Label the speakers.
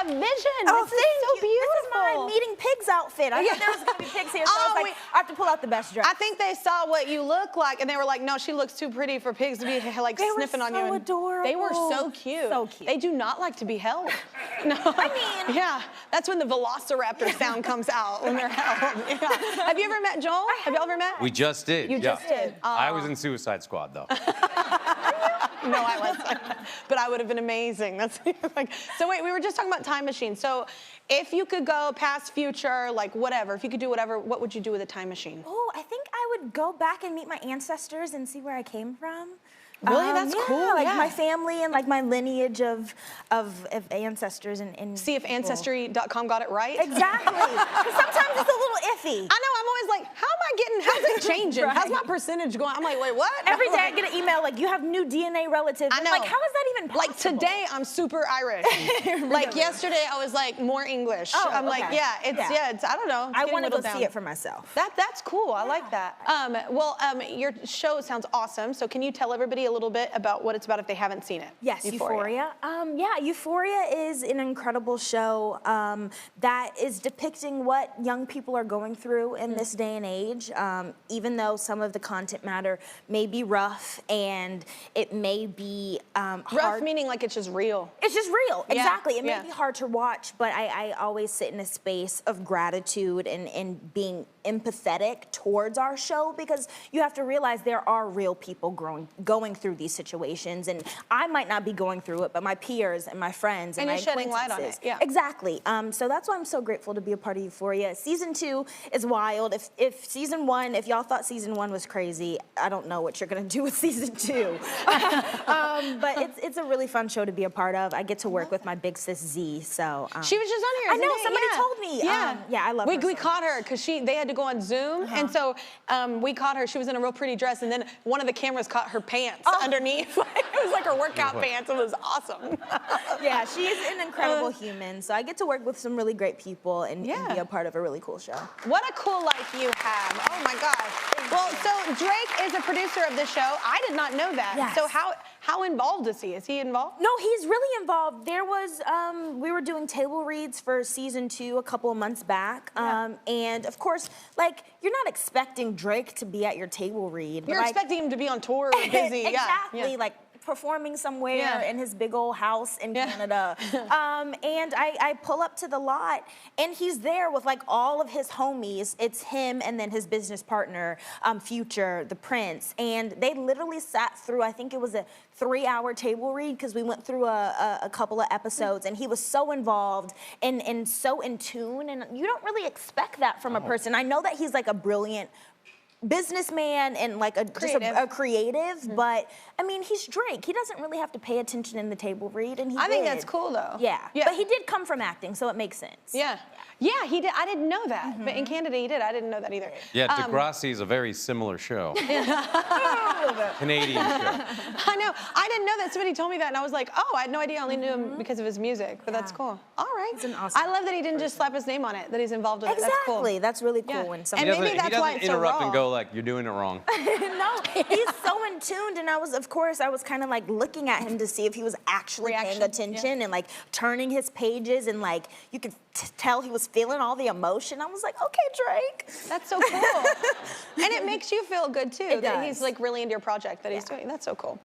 Speaker 1: have vision.
Speaker 2: Oh,
Speaker 1: this is so beautiful.
Speaker 2: This is my meeting pigs outfit. I thought there was going to be pigs here, so I was like, I have to pull out the best dress.
Speaker 1: I think they saw what you look like, and they were like, no, she looks too pretty for pigs to be like sniffing on you.
Speaker 2: They were so adorable.
Speaker 1: They were so cute.
Speaker 2: So cute.
Speaker 1: They do not like to be held. No,
Speaker 2: I mean.
Speaker 1: Yeah, that's when the velociraptor sound comes out when they're held. Yeah. Have you ever met Joel? Have y'all ever met?
Speaker 3: We just did.
Speaker 1: You just did.
Speaker 3: I was in Suicide Squad, though.
Speaker 1: No, I wasn't. But I would have been amazing. That's like. So wait, we were just talking about time machine. So if you could go past, future, like whatever, if you could do whatever, what would you do with a time machine?
Speaker 2: Oh, I think I would go back and meet my ancestors and see where I came from.
Speaker 1: Really? That's cool.
Speaker 2: Like my family and like my lineage of ancestors and
Speaker 1: see if Ancestry.com got it right.
Speaker 2: Exactly. Because sometimes it's a little iffy.
Speaker 1: I know. I'm always like, how's it changing?
Speaker 2: Right.
Speaker 1: How's my percentage going? I'm like, wait, what?
Speaker 2: Every day I get an email like, you have new DNA relatives.
Speaker 1: I know.
Speaker 2: I'm like, how is that even possible?
Speaker 1: Like today, I'm super Irish.
Speaker 2: Really?
Speaker 1: Like yesterday, I was like more English.
Speaker 2: Oh,
Speaker 1: I'm like,
Speaker 2: okay.
Speaker 1: it's I don't know.
Speaker 2: I want to go see it for myself.
Speaker 1: That's cool. I like that. Your show sounds awesome. So can you tell everybody a little bit about what it's about if they haven't seen it?
Speaker 2: Yes, Euphoria. Euphoria is an incredible show that is depicting what young people are going through in this day and age. Even though some of the content matter may be rough and it may be hard.
Speaker 1: Rough meaning like it's just real.
Speaker 2: It's just real,
Speaker 1: Yeah,
Speaker 2: exactly. It may
Speaker 1: yeah.
Speaker 2: be hard to watch, but I always sit in a space of gratitude and being empathetic towards our show, because you have to realize there are real people going through these situations, and I might not be going through it, but my peers and my friends and
Speaker 1: you're
Speaker 2: my
Speaker 1: shedding light on it.
Speaker 2: acquaintances.
Speaker 1: Yeah.
Speaker 2: Exactly. So that's why I'm so grateful to be a part of Euphoria. Season 2 is wild. If season 1, if y'all thought season 1 was crazy, I don't know what you're gonna do with season 2. But it's a really fun show to be a part of. I get to work with my big sis Z. So
Speaker 1: she was just on here.
Speaker 2: I know,
Speaker 1: isn't it?
Speaker 2: somebody
Speaker 1: Yeah.
Speaker 2: told me.
Speaker 1: Yeah,
Speaker 2: I love her.
Speaker 1: We caught her because they had to go on Zoom, and so we caught her. She was in a real pretty dress, and then one of the cameras caught her pants underneath. It was like her workout pants. It was awesome.
Speaker 2: Yeah, she's an incredible human. So I get to work with some really great people and be a part of a really cool show.
Speaker 1: What a cool life you have. Oh my gosh. Well, so Drake is a producer of this show. I did not know that.
Speaker 2: Yes.
Speaker 1: So how involved is he? Is he involved?
Speaker 2: No, he's really involved. There was, we were doing table reads for season 2 a couple of months back. And of course, like, you're not expecting Drake to be at your table read.
Speaker 1: You're expecting him to be on tour or busy.
Speaker 2: Exactly, like performing somewhere in his big old house in Canada. And I pull up to the lot, and he's there with like all of his homies. It's him and then his business partner, Future, the Prince. And they literally sat through, I think it was a 3-hour table read, because we went through a couple of episodes, and he was so involved and so in tune. And you don't really expect that from a person. I know that he's like a brilliant businessman and like a creative, but I mean, he's Drake. He doesn't really have to pay attention in the table read, and
Speaker 1: I think that's cool though.
Speaker 2: Yeah, but he did come from acting, so it makes sense.
Speaker 1: Yeah, he did. I didn't know that, but in Canada he did. I didn't know that either.
Speaker 3: Yeah, Degrassi is a very similar show. Canadian show.
Speaker 1: I know. I didn't know that. Somebody told me that, and I was like, oh, I had no idea. I only knew him because of his music, but that's cool. All right.
Speaker 2: He's an awesome
Speaker 1: I love that he didn't just slap his name on it, that he's involved in it.
Speaker 2: Exactly.
Speaker 1: That's cool.
Speaker 2: That's really cool. When
Speaker 1: And maybe that's why it's so raw.
Speaker 3: He doesn't interrupt and go like, you're doing it wrong.
Speaker 2: No, he's so in tuned, and I was kind of like looking at him to see if he was actually paying attention and like turning his pages, and like you could tell he was feeling all the emotion. I was like, okay, Drake.
Speaker 1: That's so cool. And it makes you feel good too, that he's like really into your project that he's doing. That's so cool.